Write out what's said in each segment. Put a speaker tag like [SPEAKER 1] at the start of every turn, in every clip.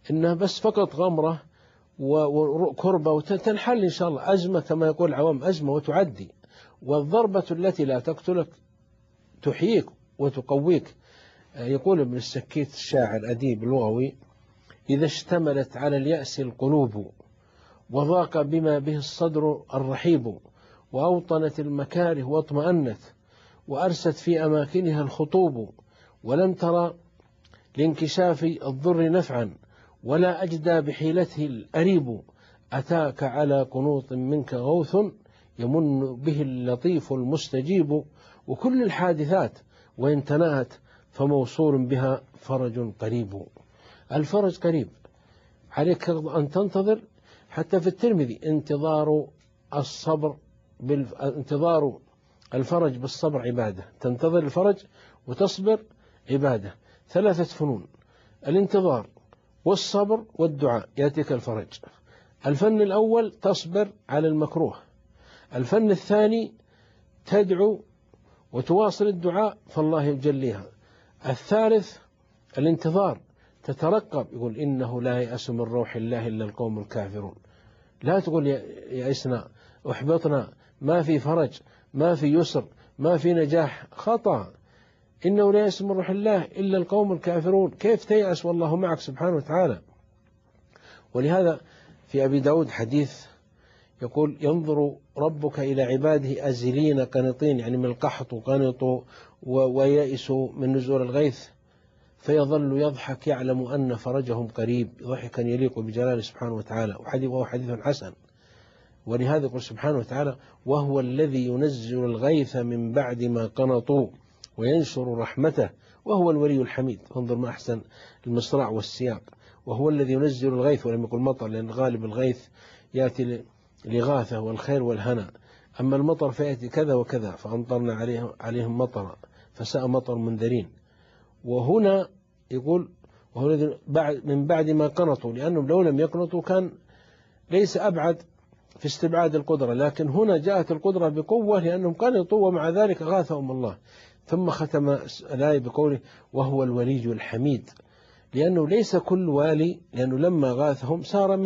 [SPEAKER 1] إنها بس فقط غمرة وكربة وتنحل إن شاء الله، أزمة كما يقول العوام، أزمة وتعدي. والضربة التي لا تقتلك تحييك وتقويك. يقول ابن السكيت الشاعر أديب لغوي: إذا اشتملت على اليأس القلوب وضاق بما به الصدر الرحيب، وأوطنت المكاره واطمأنت، وأرست في أماكنها الخطوب، ولم ترى لانكشاف الضر نفعا، ولا أجدى بحيلته الأريب، أتاك على قنوط منك غوث يمن به اللطيف المستجيب، وكل الحادثات وإن تناهت فموصول بها فرج قريب. الفرج قريب، عليك أن تنتظر. حتى في الترمذي: انتظار الفرج بالصبر عبادة. تنتظر الفرج وتصبر عبادة. 3 فنون: الانتظار والصبر والدعاء، يأتيك الفرج. الفن الأول تصبر على المكروه. الفن الثاني تدعو وتواصل الدعاء فالله يجليها. الثالث الانتظار، تترقب. يقول: إنه لا يأس من روح الله إلا القوم الكافرون. لا تقول يأسنا، أحبطنا، ما في فرج، ما في يسر، ما في نجاح. خطأ. إنه لا يأس من روح الله إلا القوم الكافرون. كيف تيأس والله معك سبحانه وتعالى؟ ولهذا في أبي داود حديث يقول: ينظر ربك إلى عباده أزلين قنطين، يعني من القحط وقنطوا ويأسوا من نزول الغيث، فيظل يضحك يعلم أن فرجهم قريب، ضحكا يليق بجلاله سبحانه وتعالى. وهو حديث حسن. ولهذا يقول سبحانه وتعالى: وهو الذي ينزل الغيث من بعد ما قنطوا وينشر رحمته وهو الولي الحميد. انظر ما أحسن المصراع والسياق: وهو الذي ينزل الغيث، ولم يقل مطر، لأن غالب الغيث يأتي لغاثة والخير والهنا. أما المطر فيأتي كذا وكذا، فأمطرنا عليهم مطرا فساء مطر منذرين. وهنا يقول: وهو الذي من بعد ما قنطوا، لأنهم لو لم يقنطوا كان ليس أبعد في استبعاد القدرة، لكن هنا جاءت القدرة بقوة لأنهم قنطوا ومع ذلك غاثهم الله. ثم ختم الآية بقوله: وهو الولي الحميد، لأنه ليس كل والي، لأنه لما غاثهم سار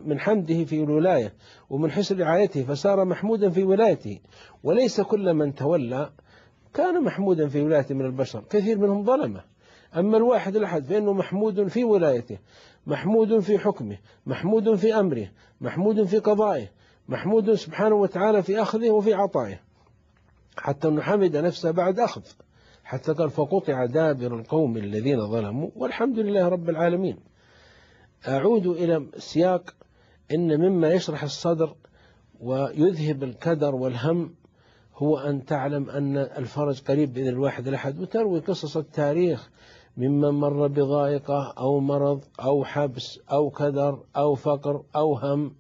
[SPEAKER 1] من حمده في الولاية ومن حسن رعايته، فصار محمودا في ولايته. وليس كل من تولى كان محمودا في ولايته من البشر، كثير منهم ظلمه. أما الواحد الأحد فإنه محمود في ولايته، محمود في حكمه، محمود في أمره، محمود في قضائه، محمود سبحانه وتعالى في أخذه وفي عطائه، حتى أنه حمد نفسه بعد أخذ، حتى قال: فقطع دابر القوم الذين ظلموا والحمد لله رب العالمين. أعود إلى السياق: إن مما يشرح الصدر ويذهب الكدر والهم هو أن تعلم أن الفرج قريب بإذن الواحد الأحد، وتروي قصص التاريخ ممن مر بضائقة أو مرض أو حبس أو كدر أو فقر أو هم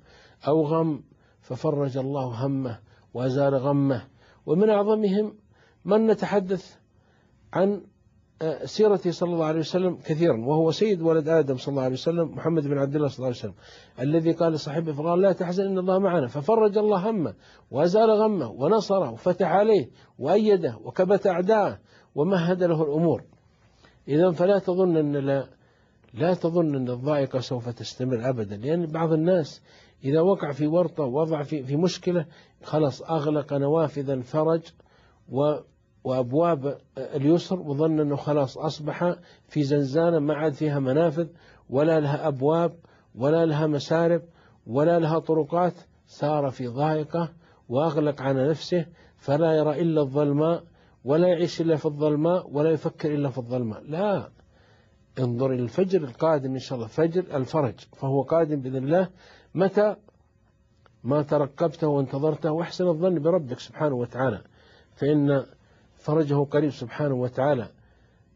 [SPEAKER 1] أو غم، ففرج الله همه وأزال غمه. ومن أعظمهم من نتحدث عن سيرته صلى الله عليه وسلم كثيرا، وهو سيد ولد آدم صلى الله عليه وسلم، محمد بن عبد الله صلى الله عليه وسلم، الذي قال لصاحبه فقال: لا تحزن إن الله معنا، ففرج الله همه وأزال غمه ونصره وفتح عليه وأيده وكبت أعداءه ومهد له الأمور. إذن فلا تظن أن الضائقة سوف تستمر أبدا، لأن بعض الناس إذا وقع في ورطة وضع في مشكلة خلاص أغلق نوافذ الفرج وأبواب اليسر، وظن أنه خلاص أصبح في زنزانة ما عاد فيها منافذ ولا لها أبواب ولا لها مسارب ولا لها طرقات. صار في ضائقة وأغلق على نفسه، فلا يرى إلا الظلماء ولا يعيش إلا في الظلماء ولا يفكر إلا في الظلماء. لا، انظر إلى الفجر القادم إن شاء الله، فجر الفرج، فهو قادم بإذن الله متى ما ترقبته وانتظرته واحسن الظن بربك سبحانه وتعالى، فإن فرجه قريب سبحانه وتعالى.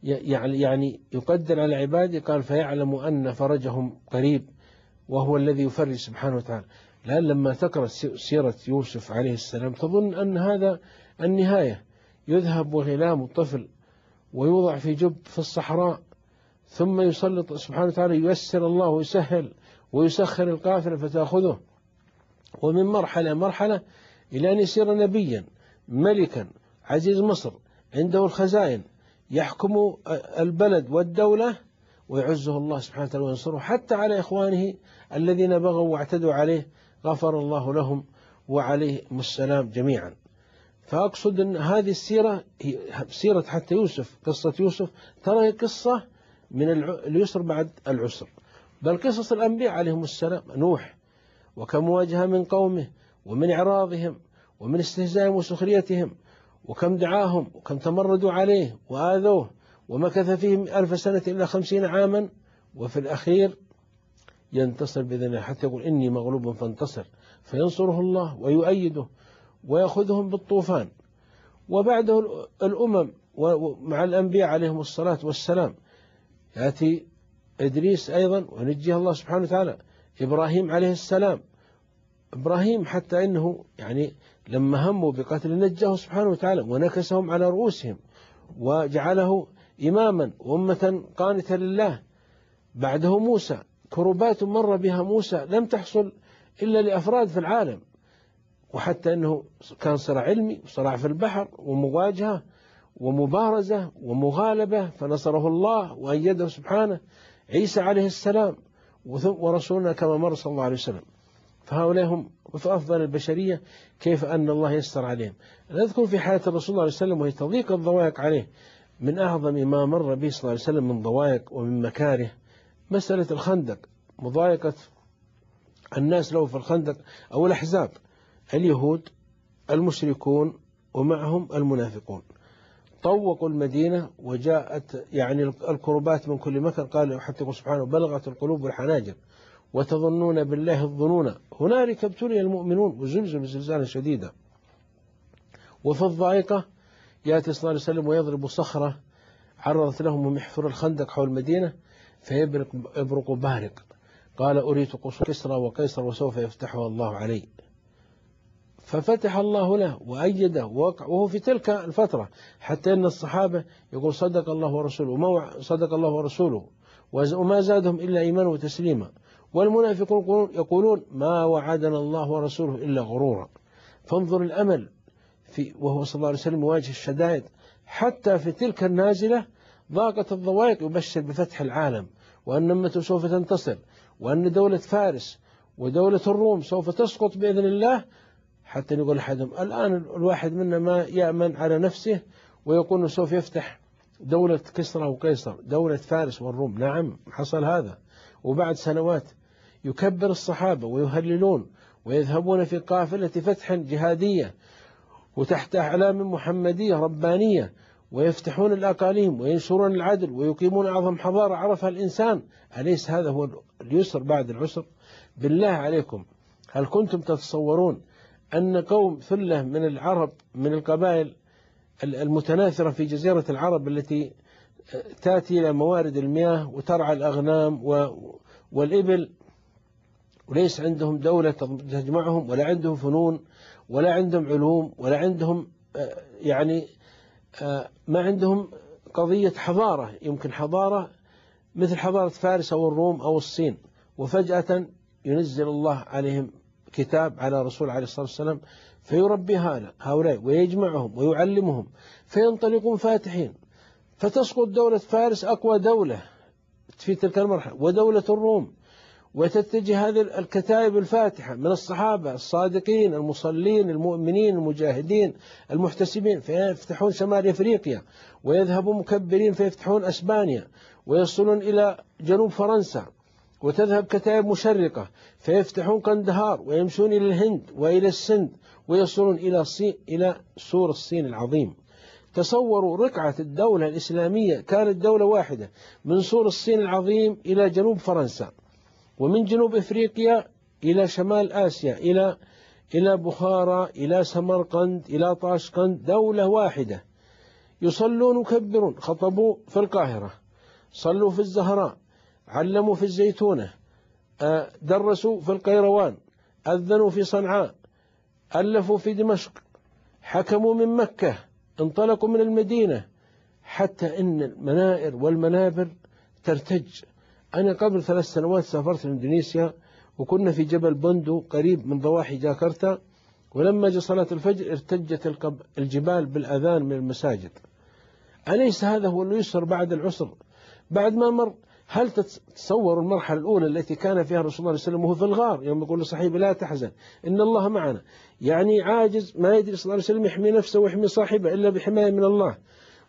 [SPEAKER 1] يعني يقدر على عباده، قال: فيعلم أن فرجهم قريب وهو الذي يفرج سبحانه وتعالى. لأن لما تقرأ سيرة يوسف عليه السلام تظن أن هذا النهاية، يذهب وغلام الطفل ويوضع في جب في الصحراء، ثم يسلط سبحانه وتعالى، ييسر الله ويسهل ويسخر القافلة فتأخذه، ومن مرحلة إلى أن يصير نبيا ملكا عزيز مصر عنده الخزائن، يحكم البلد والدولة ويعزه الله سبحانه وتعالى وينصره حتى على إخوانه الذين بغوا واعتدوا عليه، غفر الله لهم وعليهم السلام جميعا. فأقصد أن هذه السيرة هي سيرة حتى يوسف، قصة يوسف ترى هي قصة من اليسر بعد العسر، بل قصص الأنبياء عليهم السلام، نوح وكم واجه من قومه ومن إعراضهم ومن استهزائهم وسخريتهم، وكم دعاهم وكم تمردوا عليه وآذوه ومكث فيهم 1000 سنة إلا 50 عاما، وفي الأخير ينتصر بإذن الله حتى يقول إني مغلوب فانتصر، فينصره الله ويؤيده ويأخذهم بالطوفان. وبعده الأمم مع الأنبياء عليهم الصلاة والسلام، يأتي إدريس أيضا ونجيه الله سبحانه وتعالى، إبراهيم عليه السلام. إبراهيم حتى إنه يعني لما هموا بقتل نجاه سبحانه وتعالى ونكسهم على رؤوسهم وجعله إماما وأمة قانتة لله. بعده موسى، كربات مر بها موسى لم تحصل إلا لأفراد في العالم، وحتى أنه كان صراع علمي وصراع في البحر ومواجهة ومبارزة ومغالبة، فنصره الله وأيده سبحانه. عيسى عليه السلام ورسولنا كما مر صلى الله عليه وسلم، فهؤلاء هم في أفضل البشرية، كيف أن الله يسر عليهم. نذكر في حياة الرسول صلى الله عليه وسلم وهي تضيق الضوائق عليه، من أعظم ما مر به صلى الله عليه وسلم من ضوائق ومن مكاره مسألة الخندق، مضايقة الناس له في الخندق أو الأحزاب، اليهود المشركون ومعهم المنافقون طوقوا المدينة، وجاءت يعني الكربات من كل مكان. قال حتى يقول سبحانه بلغت القلوب والحناجر وتظنون بالله الظنون هنالك ابتلي المؤمنون وزلزلوا زلزالا شديدا. وفي الضائقة يأتي صلى الله عليه وسلم ويضرب صخرة عرضت لهم محفر الخندق حول المدينة فيبرق بارق، قال أريت قصور كسرى وقيصر وسوف يفتحها الله علي، ففتح الله له وأيده وهو في تلك الفترة، حتى أن الصحابة يقول صدق الله ورسوله صدق الله ورسوله وما زادهم إلا إيمانا وتسليما، والمنافقون يقولون ما وعدنا الله ورسوله إلا غرورا. فانظر الأمل وهو صلى الله عليه وسلم يواجه الشدائد، حتى في تلك النازلة ضاقت الضوائق يبشر بفتح العالم، وأن أمته سوف تنتصر، وأن دولة فارس ودولة الروم سوف تسقط بإذن الله. حتى نقول أحدهم الآن الواحد منا ما يأمن على نفسه ويقول سوف يفتح دولة كسرى وقيصر، دولة فارس والروم. نعم حصل هذا، وبعد سنوات يكبر الصحابة ويهللون ويذهبون في قافلة فتح جهادية وتحت أعلام محمدية ربانية، ويفتحون الأقاليم وينشرون العدل ويقيمون أعظم حضارة عرفها الإنسان. أليس هذا هو اليسر بعد العسر؟ بالله عليكم هل كنتم تتصورون أن قوم ثلة من العرب من القبائل المتناثرة في جزيرة العرب التي تأتي إلى موارد المياه وترعى الأغنام والإبل، وليس عندهم دولة تجمعهم ولا عندهم فنون ولا عندهم علوم ولا عندهم يعني ما عندهم قضية حضارة، يمكن حضارة مثل حضارة فارس أو الروم أو الصين، وفجأة ينزل الله عليهم كتاب على رسول عليه الصلاة والسلام فيربي هؤلاء ويجمعهم ويعلمهم فينطلقون فاتحين، فتسقط دولة فارس أقوى دولة في تلك المرحلة ودولة الروم، وتتجه هذه الكتائب الفاتحة من الصحابة الصادقين المصلين المؤمنين المجاهدين المحتسبين فيفتحون شمال أفريقيا، ويذهبون مكبرين فيفتحون أسبانيا ويصلون إلى جنوب فرنسا، وتذهب كتائب مشرقة فيفتحون قندهار ويمشون إلى الهند وإلى السند ويصلون إلى سور الصين العظيم. تصوروا رقعة الدولة الإسلامية، كانت دولة واحدة من سور الصين العظيم إلى جنوب فرنسا، ومن جنوب إفريقيا إلى شمال آسيا إلى بخارى إلى سمرقند إلى طاشقند، دولة واحدة. يصلون ويكبرون، خطبوا في القاهرة، صلوا في الزهراء، علموا في الزيتونة، درسوا في القيروان، أذنوا في صنعاء، ألفوا في دمشق، حكموا من مكة، انطلقوا من المدينة، حتى إن المنائر والمنابر ترتج. أنا قبل 3 سنوات سافرت لإندونيسيا، وكنا في جبل بندو قريب من ضواحي جاكرتا، ولما جاء صلاة الفجر ارتجت الجبال بالأذان من المساجد. أليس هذا هو اليسر بعد العسر؟ بعد ما مر هل تتصور المرحلة الأولى التي كان فيها الرسول صلى الله عليه وسلم وهو في الغار يوم يقول لصاحبه لا تحزن إن الله معنا، يعني عاجز ما يدري صلى الله عليه وسلم يحمي نفسه ويحمي صاحبه إلا بحماية من الله،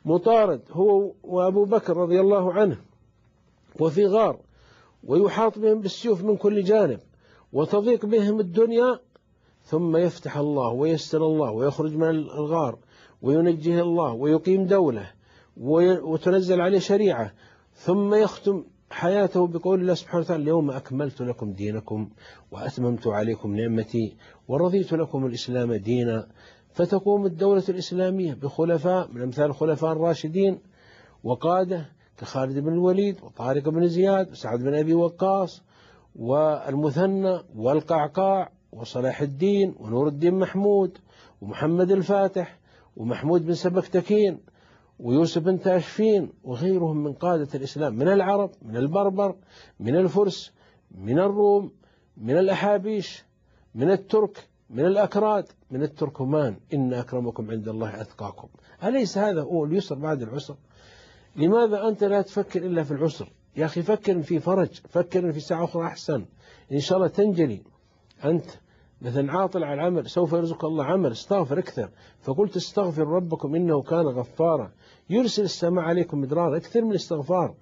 [SPEAKER 1] مطارد هو وأبو بكر رضي الله عنه وفي غار ويحاط بهم بالسيوف من كل جانب وتضيق بهم الدنيا، ثم يفتح الله ويستر الله ويخرج من الغار وينجيه الله ويقيم دولة وتنزل عليه شريعة، ثم يختم حياته بقول الله سبحانه وتعالى اليوم أكملت لكم دينكم وأتممت عليكم نعمتي ورضيت لكم الإسلام دينا، فتقوم الدولة الإسلامية بخلفاء من أمثال الخلفاء الراشدين وقادة كخالد بن الوليد وطارق بن زياد وسعد بن أبي وقاص والمثنى والقعقاع وصلاح الدين ونور الدين محمود ومحمد الفاتح ومحمود بن سبكتكين ويوسف بن تاشفين وغيرهم من قادة الإسلام من العرب من البربر من الفرس من الروم من الأحابيش من الترك من الأكراد من التركمان إن أكرمكم عند الله أتقاكم. أليس هذا هو اليسر بعد العسر؟ لماذا أنت لا تفكر إلا في العسر؟ يا أخي فكر في فرج، فكر في ساعة أخرى أحسن إن شاء الله تنجلي. أنت مثلا عاطل على العمل سوف يرزق الله عمل، استغفر اكثر، فقلت استغفر ربكم إنه كان غفارا يرسل السماء عليكم مدرارا، اكثر من الاستغفار.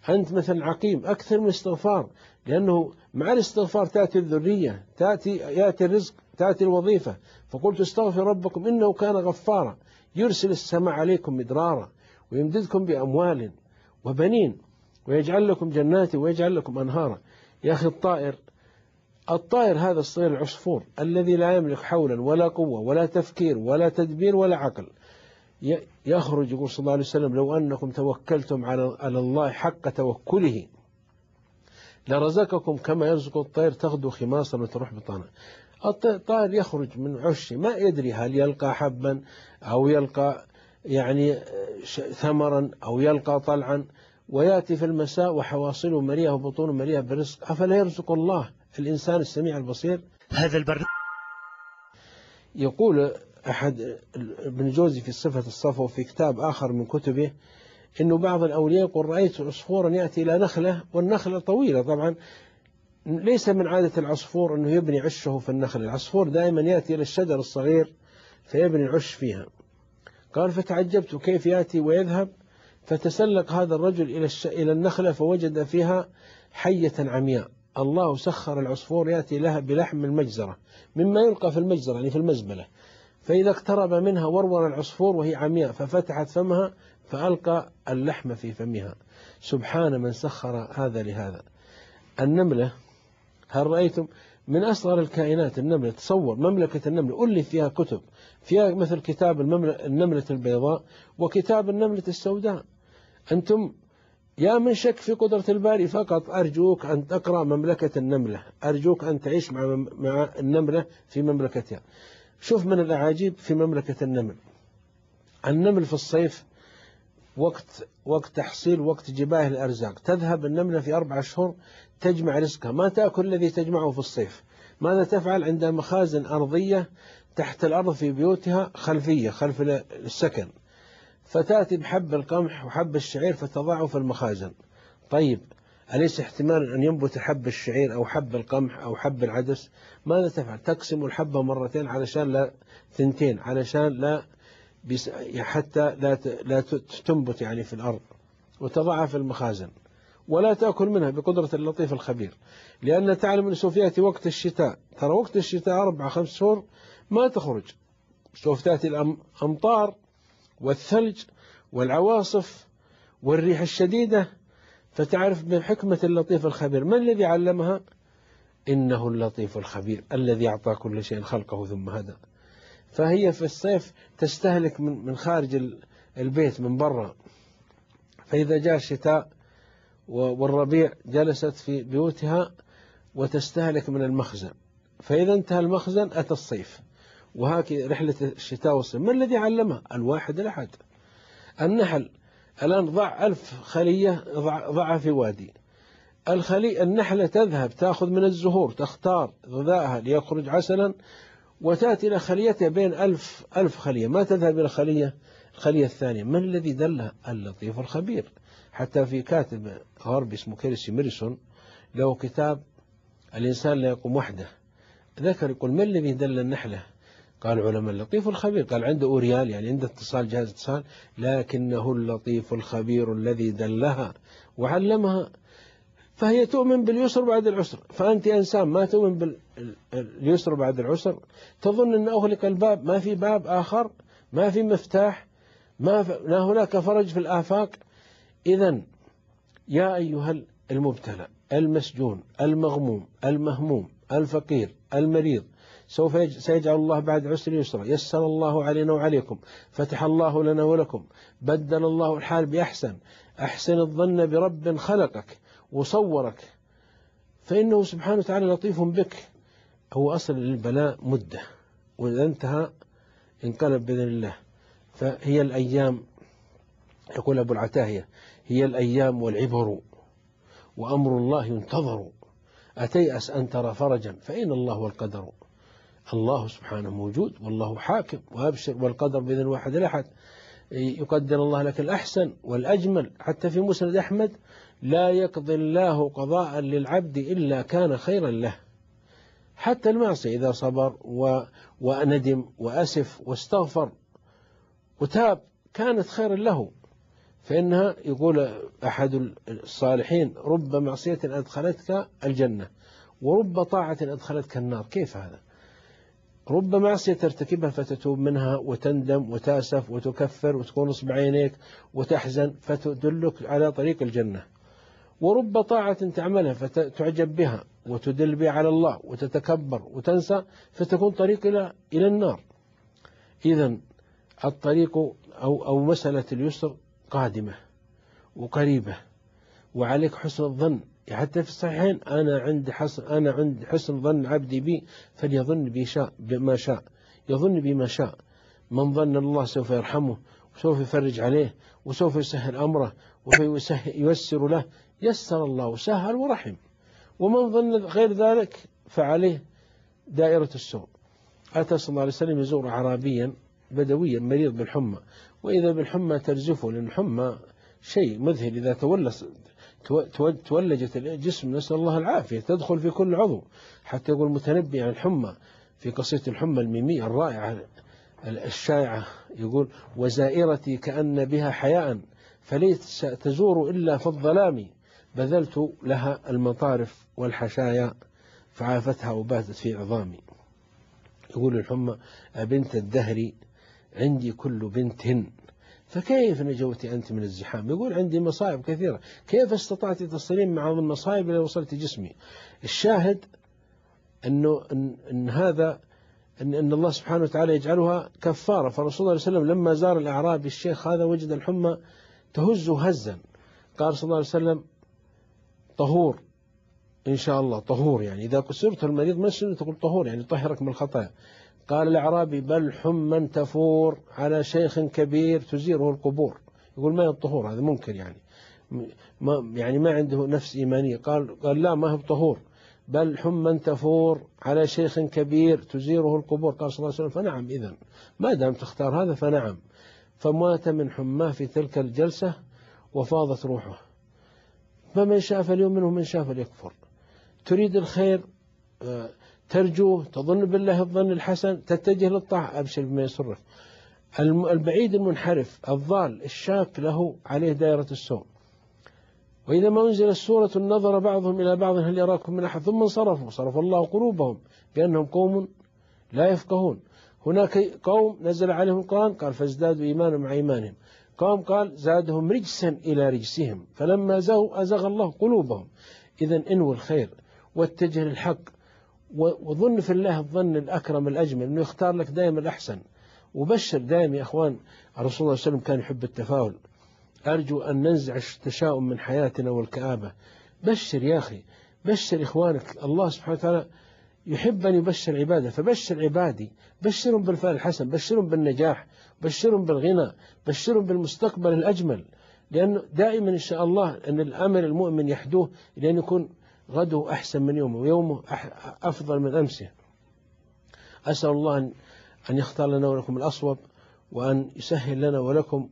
[SPEAKER 1] أنت مثلا عقيم أكثر من الاستغفار، لأنه مع الاستغفار تأتي الذرية يأتي الرزق تأتي الوظيفة، فقلت استغفر ربكم إنه كان غفارا يرسل السماء عليكم مدرارا ويمددكم بأموال وبنين ويجعل لكم جنات ويجعل لكم أنهارا. يا أخي الطائر هذا الصغير العصفور الذي لا يملك حولا ولا قوة ولا تفكير ولا تدبير ولا عقل يخرج يقول صلى الله عليه وسلم لو أنكم توكلتم على الله حق توكله لرزقكم كما يرزق الطير تغدو خماصا وتروح بطانا. الطائر يخرج من عشه ما يدري هل يلقى حبا أو يلقى يعني ثمرا أو يلقى طلعا، ويأتي في المساء وحواصله مليئة وبطونه مليئة برزق، أفلا يرزق الله الإنسان السميع البصير؟
[SPEAKER 2] هذا البرنامج
[SPEAKER 1] يقول أحد ابن جوزي في صفة الصفوة في كتاب آخر من كتبه إنه بعض الأولياء يقول رأيت عصفورا يأتي إلى نخلة والنخلة طويلة، طبعا ليس من عادة العصفور أنه يبني عشه في النخلة، العصفور دائما يأتي إلى الشجر الصغير فيبني العش فيها. قال فتعجبت كيف يأتي ويذهب، فتسلق هذا الرجل إلى النخلة فوجد فيها حية عمياء، الله سخر العصفور يأتي لها بلحم المجزرة مما يلقى في المجزرة يعني في المزبلة، فإذا اقترب منها ورور العصفور وهي عمياء ففتحت فمها فألقى اللحم في فمها. سبحان من سخر هذا لهذا. النملة هل رأيتم من أصغر الكائنات النملة؟ تصور مملكة النملة ألف فيها كتب، فيها مثل كتاب النملة البيضاء وكتاب النملة السوداء. أنتم يا من شك في قدرة الباري فقط أرجوك أن تقرأ مملكة النملة، أرجوك أن تعيش مع النملة في مملكتها. شوف من الأعاجيب في مملكة النمل في الصيف وقت تحصيل وقت جباه الأرزاق، تذهب النملة في 4 أشهر تجمع رزقها، ما تأكل الذي تجمعه في الصيف. ماذا تفعل؟ عندها مخازن أرضية تحت الأرض في بيوتها خلفية خلف السكن، فتأتي بحب القمح وحب الشعير فتضعه في المخازن. طيب أليس احتمال أن ينبت حب الشعير أو حب القمح أو حب العدس؟ ماذا تفعل؟ تقسم الحبة مرتين علشان لا ثنتين علشان لا حتى لا تنبت يعني في الأرض، وتضعها في المخازن ولا تأكل منها بقدرة اللطيف الخبير، لأن تعلم أن سوف يأتي وقت الشتاء، ترى وقت الشتاء 4-5 شهور ما تخرج، سوف تأتي الأمطار والثلج والعواصف والريح الشديدة، فتعرف بحكمة اللطيف الخبير. من الذي علمها؟ إنه اللطيف الخبير الذي أعطى كل شيء خلقه ثم هدى. فهي في الصيف تستهلك من خارج البيت من برا، فإذا جاء الشتاء والربيع جلست في بيوتها وتستهلك من المخزن، فإذا انتهى المخزن أتى الصيف، وهكذا رحلة الشتاء والصيف. ما الذي علمها؟ الواحد الأحد. النحل الآن ضع 1000 خلية ضعها في وادي، النحلة تذهب تأخذ من الزهور تختار غذائها ليخرج عسلا، وتأتي إلى خليتها بين 1000 خلية، ما تذهب إلى الخلية الثانية. من الذي دلها؟ اللطيف الخبير. حتى في كاتب غربي اسمه كيرسي ميرسون له كتاب الإنسان لا يقوم وحده، ذكر يقول من الذي دل النحلة؟ قال علماء اللطيف الخبير، قال عنده أوريال يعني عنده اتصال جهاز اتصال، لكنه اللطيف الخبير الذي دلها وعلمها، فهي تؤمن باليسر بعد العسر. فأنت إنسان ما تؤمن باليسر بعد العسر، تظن أن أغلق الباب، ما في باب آخر، ما في مفتاح، ما هناك فرج في الآفاق. إذن يا أيها المبتلى المسجون المغموم المهموم الفقير المريض، سيجعل الله بعد عسر يسرا، يسر الله علينا وعليكم، فتح الله لنا ولكم، بدل الله الحال بأحسن، أحسن الظن برب خلقك وصورك، فإنه سبحانه وتعالى لطيف بك. هو أصل البلاء مدة، وإذا انتهى انقلب بإذن الله. فهي الأيام، يقول أبو العتاهية، هي الأيام والعبر وأمر الله ينتظر، أتيأس أن ترى فرجا فإن الله والقدر. الله سبحانه موجود والله حاكم، وأبشر والقدر بإذن الواحد الأحد، يقدر الله لك الأحسن والأجمل. حتى في مسند أحمد لا يقضي الله قضاء للعبد إلا كان خيرا له. حتى المعصية إذا صبر وندم وأسف واستغفر وتاب كانت خيرا له، فإنها يقول أحد الصالحين رب معصية أدخلتك الجنة ورب طاعة أدخلتك النار. كيف هذا؟ رب معصية ترتكبها فتتوب منها وتندم وتأسف وتكفر وتكون نصب عينيك وتحزن فتدلك على طريق الجنة، ورب طاعة تعملها فتعجب بها وتدل بها على الله وتتكبر وتنسى فتكون طريق إلى النار. إذن الطريق أو مسألة اليسر قادمة وقريبة، وعليك حسن الظن. حتى في الصحيحين أنا عند حسن ظن عبدي بي فليظن بي بما شاء، يظن بما شاء. من ظن الله سوف يرحمه وسوف يفرج عليه وسوف يسهل أمره وييسر له، يسر الله سهل ورحم. ومن ظن غير ذلك فعليه دائرة السوء. أتى صلى الله عليه وسلم يزور أعرابيا بدويا مريض بالحمى، وإذا بالحمى ترزفه، لأن الحمى شيء مذهل إذا تولجت الجسم، نسأل الله العافية، تدخل في كل عضو. حتى يقول المتنبي عن الحمى في قصيدة الحمى الميمية الرائعة الشائعة، يقول وزائرتي كأن بها حياء فليس تزور إلا في الظلام، بذلت لها المطارف والحشايا فعافتها وباتت في عظامي. يقول الحمى بنت الدهر عندي كل بنت، فكيف نجوت أنت من الزحام؟ يقول عندي مصائب كثيرة، كيف استطعت تصلين مع المصائب إلى وصلت جسمي؟ الشاهد أن الله سبحانه وتعالى يجعلها كفارة. فرسول الله صلى الله عليه وسلم لما زار الأعرابي الشيخ هذا وجد الحمى تهزه هزا، قال صلى الله عليه وسلم طهور إن شاء الله، طهور يعني إذا كسرت المريض مسجد تقول طهور يعني طهرك من الخطايا. قال الأعرابي بل حما تفور على شيخ كبير تزيره القبور. يقول ما الطهور هذا منكر يعني ما عنده نفس إيمانية. قال لا ما هو طهور، بل حما تفور على شيخ كبير تزيره القبور. قال صلى الله عليه وسلم فنعم، إذن ما دام تختار هذا فنعم. فمات من حماه في تلك الجلسة وفاضت روحه. فمن شاء فليؤمن ومن شاء فليكفر. تريد الخير ترجوه، تظن بالله الظن الحسن، تتجه للطاعة، أبشر بما يسرك. البعيد المنحرف الضال الشاك له عليه دائرة السوء. وإذا ما أنزل السورة نظر بعضهم إلى بعض هل يراكم من أحد ثم صرف الله قلوبهم بأنهم قوم لا يفقهون. هناك قوم نزل عليهم القرآن قال فازدادوا إيمانا مع إيمانهم، قوم قال زادهم رجسا إلى رجسهم، فلما أزغ الله قلوبهم. إذن انوي الخير واتجه للحق وظن في الله الظن الأكرم الأجمل، أنه يختار لك دائما الأحسن. وبشر دائما يا أخوان، الرسول صلى الله عليه وسلم كان يحب التفاؤل. أرجو أن ننزع التشاؤم من حياتنا والكآبة. بشر يا أخي، بشر إخوانك. الله سبحانه وتعالى يحب أن يبشر عباده، فبشر عبادي، بشرهم بالفعل الحسن، بشرهم بالنجاح، بشرهم بالغنى، بشرهم بالمستقبل الأجمل. لأنه دائما إن شاء الله أن الأمر المؤمن يحدوه لأن يكون غده أحسن من يومه ويومه أفضل من أمسه. أسأل الله أن يختار لنا ولكم الأصوب، وأن يسهل لنا ولكم،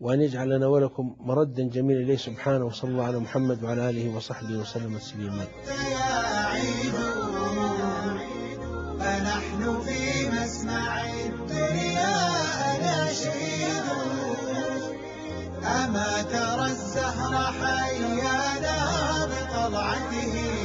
[SPEAKER 1] وأن يجعل لنا ولكم مردا جميلا إليه سبحانه. وصلى الله على محمد وعلى آله وصحبه وسلم تسليما.
[SPEAKER 2] فنحن في مسمع الدنيا أناشيد، أما ترى الزهر حيانا بطلعته